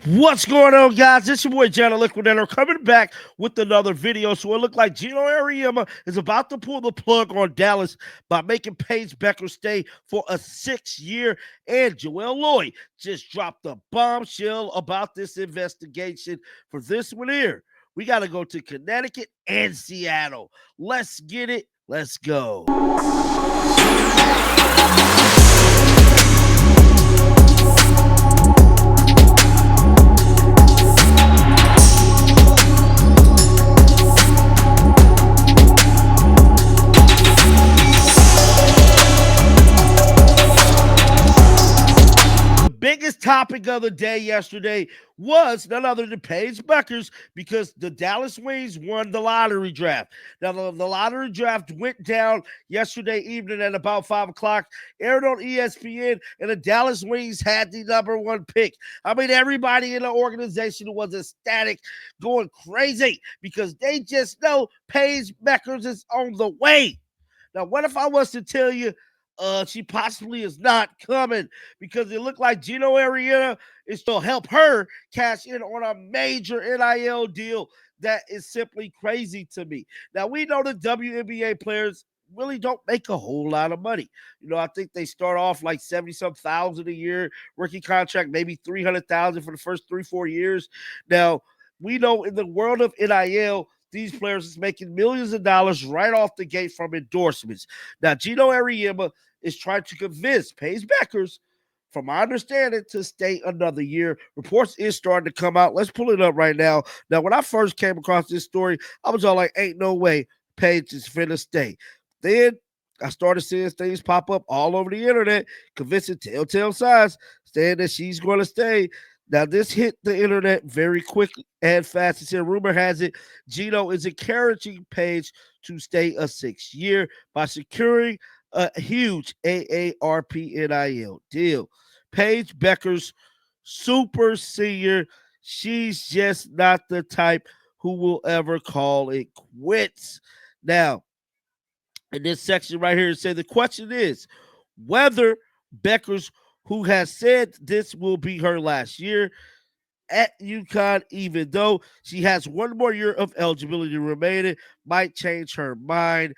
What's going on, guys? It's your boy Geno Liquidator coming back with another video. So it looked like Geno Auriemma is about to pull the plug on Dallas by making Paige Bueckers stay for a 6-year, and Jewell Loyd just dropped a bombshell about this investigation. For this one here, we got to go to Connecticut and Seattle. Let's get it. Let's go. Biggest topic of the day yesterday was none other than Paige Bueckers, because the Dallas Wings won the lottery draft. Now, the lottery draft went down yesterday evening at about 5 o'clock, aired on ESPN, and the Dallas Wings had the #1 pick. I mean, everybody in the organization was ecstatic, going crazy, because they just know Paige Bueckers is on the way. Now, what if I was to tell you she possibly is not coming, because it looked like Geno Auriemma is to help her cash in on a major NIL deal that is simply crazy to me. Now, we know the WNBA players really don't make a whole lot of money. You know, I think they start off like 70-some thousand a year, rookie contract, maybe 300,000 for the first 3-4 years. Now, we know in the world of NIL, these players is making millions of dollars right off the gate from endorsements. Now, Geno Auriemma is trying to convince Paige Bueckers, from my understanding, to stay another year. Reports is starting to come out. Let's pull it up right now. Now, when I first came across this story, I was all like, ain't no way Paige is finna stay. Then I started seeing things pop up all over the internet, convincing telltale signs saying that she's going to stay. Now, this hit the internet very quickly and fast. It said, rumor has it, Geno is encouraging Paige to stay a 6th year by securing a huge AARP NIL deal. Paige Bueckers, super senior. She's just not the type who will ever call it quits. Now, in this section right here, it says the question is whether Bueckers, who has said this will be her last year at UConn, even though she has one more year of eligibility remaining, might change her mind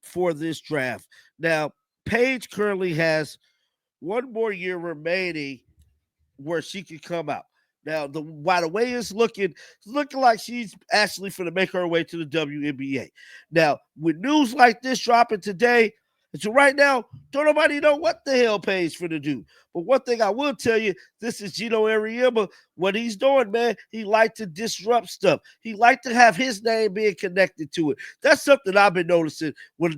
for this draft. Now, Paige currently has one more year remaining where she could come out. Now, by the way it's looking like she's actually going to make her way to the WNBA. Now, with news like this dropping today, and so right now, don't nobody know what the hell Paige for to do. But one thing I will tell you, this is Geno Auriemma. What he's doing, man, he like to disrupt stuff. He like to have his name being connected to it. That's something I've been noticing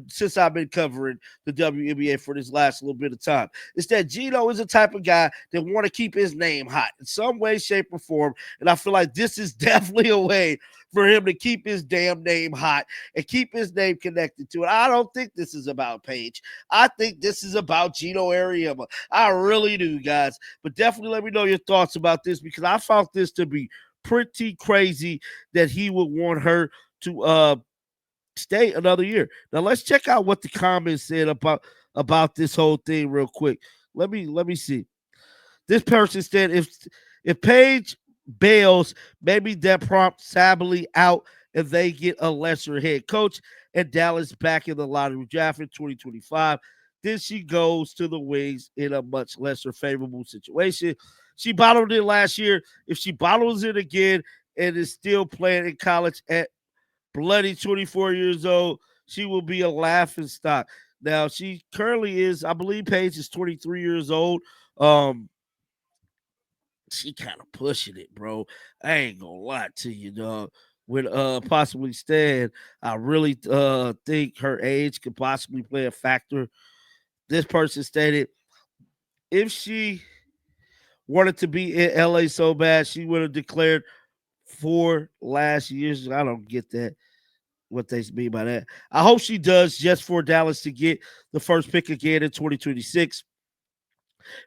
since I've been covering the WNBA for this last little bit of time. It's that Geno is the type of guy that want to keep his name hot in some way, shape, or form. And I feel like this is definitely a way for him to keep his damn name hot and keep his name connected to it. I don't think this is about Paige. I think this is about Geno Auriemma. I really do, guys. But definitely let me know your thoughts about this, because I found this to be pretty crazy that he would want her to stay another year. Now let's check out what the comments said about this whole thing real quick. Let me see. This person said if Paige bails, maybe that prompts Sabally out and they get a lesser head coach, and Dallas back in the lottery draft in 2025. Then she goes to the Wings in a much lesser favorable situation. She bottled it last year. If she bottles it again and is still playing in college at bloody 24 years old, she will be a laughing stock. Now, she currently is, I believe Paige is 23 years old. She kind of pushing it, bro. I ain't gonna lie to you, dog. With possibly Stan, I really think her age could possibly play a factor. This person stated if she wanted to be in LA so bad, she would have declared 4 last years. I don't get that, what they mean by that. I hope she does, just for Dallas to get the first pick again in 2026.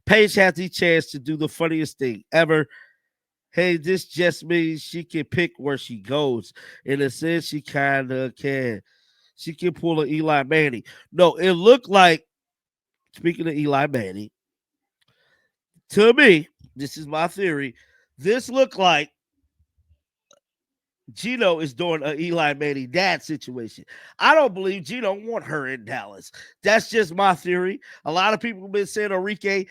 Paige has the chance to do the funniest thing ever. Hey, this just means she can pick where she goes. In a sense, she kind of can. She can pull an Eli Manning. No, it looked like, speaking of Eli Manning, to me, this is my theory, This looked like Geno is doing an Eli Manning dad situation. I don't believe Geno want her in Dallas. That's just my theory. A lot of people have been saying Enrique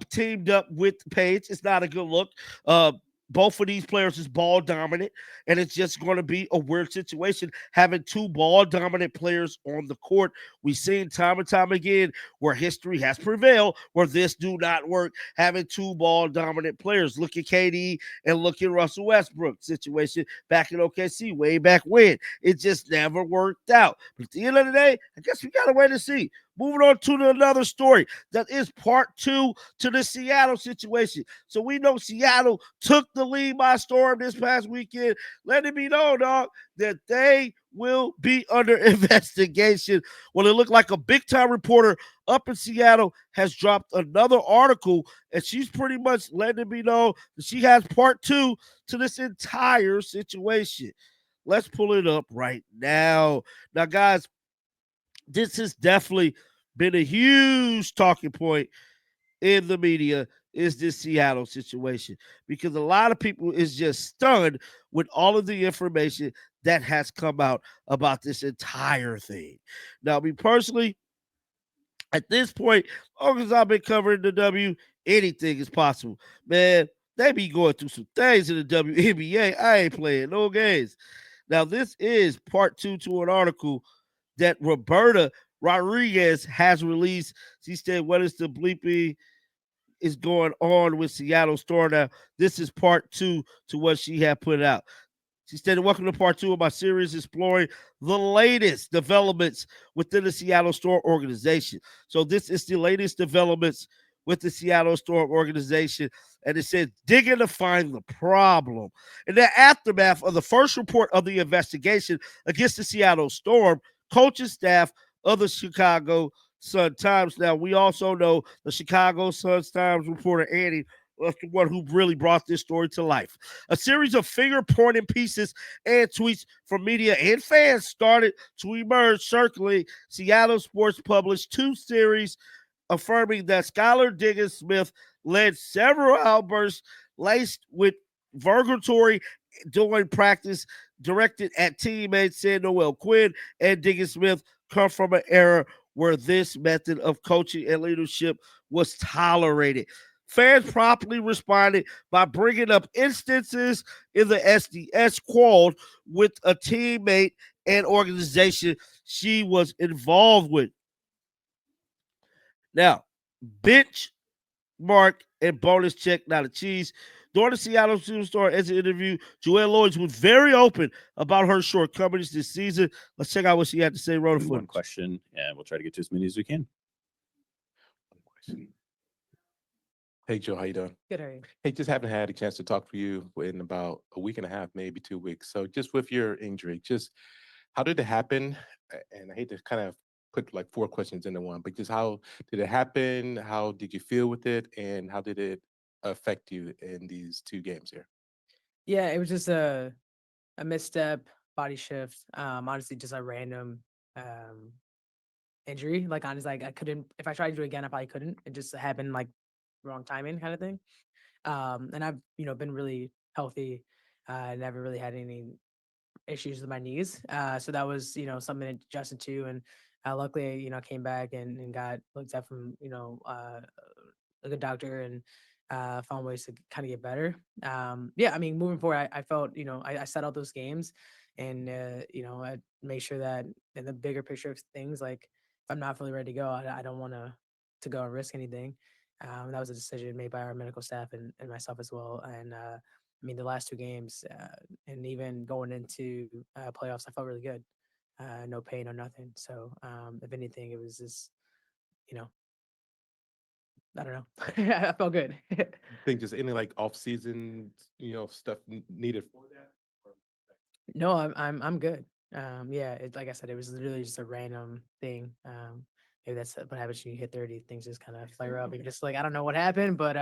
teamed up with Paige. It's not a good look. Uh, both of these players is ball dominant, and it's just going to be a weird situation having two ball dominant players on the court. We've seen time and time again where history has prevailed, where this do not work, having two ball dominant players. Look at KD and look at Russell Westbrook situation back in OKC way back when. It just never worked out. But at the end of the day, I guess we got to wait and see. Moving on to another story that is part two to the Seattle situation. So we know Seattle took the lead by storm this past weekend. Let it be known, dog, that they will be under investigation. Well, it looked like a big time reporter up in Seattle has dropped another article, and she's pretty much letting it be known that she has part two to this entire situation. Let's pull it up right now. Now, guys, this has definitely been a huge talking point in the media is this Seattle situation because a lot of people is just stunned with all of the information that has come out about this entire thing. Now, me personally, at this point, as long as I've been covering the W, anything is possible. Man, they be going through some things in the WNBA. I ain't playing no games. Now, this is part two to an article that Roberta Rodriguez has released. She said, "What is the bleeping is going on with Seattle Storm?" Now, this is part two to what she had put out. She stated, "Welcome to part two of my series exploring the latest developments within the Seattle Storm organization." So, this is the latest developments with the Seattle Storm organization. And it says, digging to find the problem. In the aftermath of the first report of the investigation against the Seattle Storm, coaching staff of the Chicago Sun Times. Now, we also know the Chicago Sun Times reporter Annie was the one who really brought this story to life. A series of finger-pointing pieces and tweets from media and fans started to emerge, circling. Seattle Sports published two series affirming that Skylar Diggins Smith led several outbursts laced with vulgaratory during practice directed at teammates, said Noel Quinn and Diggins Smith come from an era where this method of coaching and leadership was tolerated. Fans promptly responded by bringing up instances in the SDS quarreled with a teammate and organization she was involved with. Now, bench mark and bonus check, not a cheese. During the Seattle Superstar exit interview, Jewell Loyd was very open about her shortcomings this season. Let's check out what she had to say. Roll the One footage. question, and we'll try to get to as many as we can. One question. Hey, Joe, how you doing? Good, how are you? Hey, just haven't had a chance to talk to you in about a week and a half, maybe 2 weeks. So just with your injury, just how did it happen? And I hate to kind of put like four questions into one, but just how did it happen? How did you feel with it? And how did it affect you in these two games here? Yeah, it was just a misstep, body shift. Honestly, just a random injury. Like honestly, like I couldn't. If I tried to do it again, I probably couldn't. It just happened like wrong timing, kind of thing. And I've been really healthy. Never really had any issues with my knees. So that was something to adjust to, and luckily came back and got looked at from a good doctor and found ways to kind of get better. Yeah, I mean, moving forward, I felt, I set out those games and, I made sure that in the bigger picture of things, like if I'm not fully ready to go, I don't want to go and risk anything. That was a decision made by our medical staff and myself as well. And I mean, the last two games and even going into playoffs, I felt really good. No pain or nothing. So if anything, it was just, you know, I don't know. I felt good. Think just any like off season, stuff needed for that? No, I'm good. Yeah, like I said, it was literally just a random thing. Maybe that's what happens when you hit 30. Things just kind of flare up. You're just like, I don't know what happened, but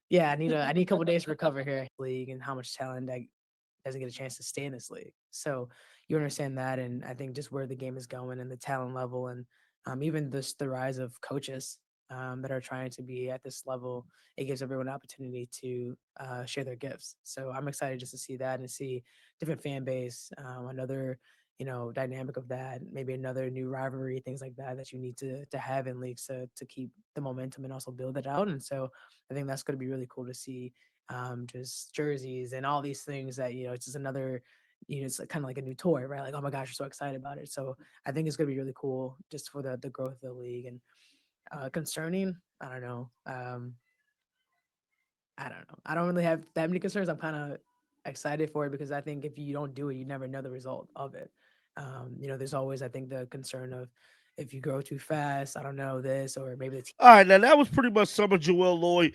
yeah, I need a couple days to recover here. League and how much talent that doesn't get a chance to stay in this league. So you understand that, and I think just where the game is going and the talent level, and even the rise of coaches. that are trying to be at this level. It gives everyone an opportunity to share their gifts. So I'm excited just to see that and see different fan base, another dynamic of that, maybe another new rivalry, things like that that you need to have in leagues to keep the momentum and also build it out. And so I think that's going to be really cool to see, just jerseys and all these things that it's just another, it's kind of like a new toy, right? Like, oh my gosh, you're so excited about it. So I think it's going to be really cool just for the growth of the league. And concerning, I don't know. I don't know. I don't really have that many concerns. I'm kind of excited for it because I think if you don't do it, you never know the result of it. There's always, I think, the concern of if you grow too fast, I don't know this, or maybe the team. All right, now that was pretty much some of Jewell Loyd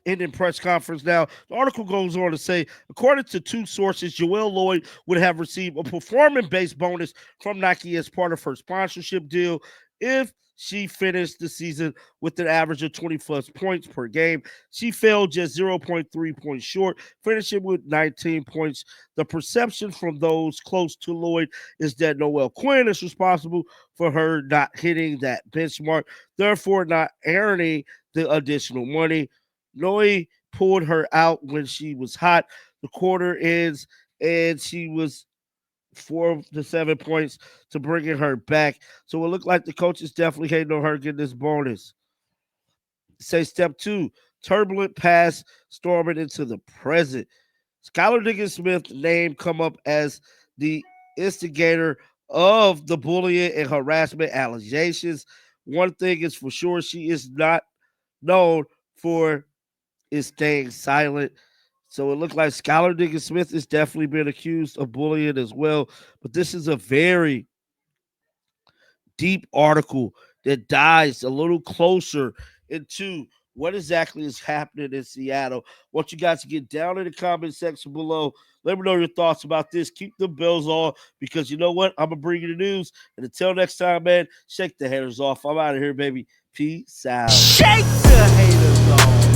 in press conference. Now, the article goes on to say, according to two sources, Jewell Loyd would have received a performance-based bonus from Nike as part of her sponsorship deal if she finished the season with an average of 20-plus points per game. She fell just 0.3 points short, finishing with 19 points. The perception from those close to Loyd is that Noel Quinn is responsible for her not hitting that benchmark, therefore not earning the additional money. Loyd pulled her out when she was hot. The quarter ends, and she was 4 to 7 points to bringing her back. So it looked like the coach is definitely hating on her getting this bonus. Say step 2, turbulent past storming into the present. Skylar Diggins-Smith name come up as the instigator of the bullying and harassment allegations. One thing is for sure, she is not known for is staying silent. So it looked like Skylar Diggins-Smith is definitely being accused of bullying as well. But this is a very deep article that dives a little closer into what exactly is happening in Seattle. I want you guys to get down in the comment section below. Let me know your thoughts about this. Keep the bells on because you know what? I'm going to bring you the news. And until next time, man, shake the haters off. I'm out of here, baby. Peace out. Shake the haters off.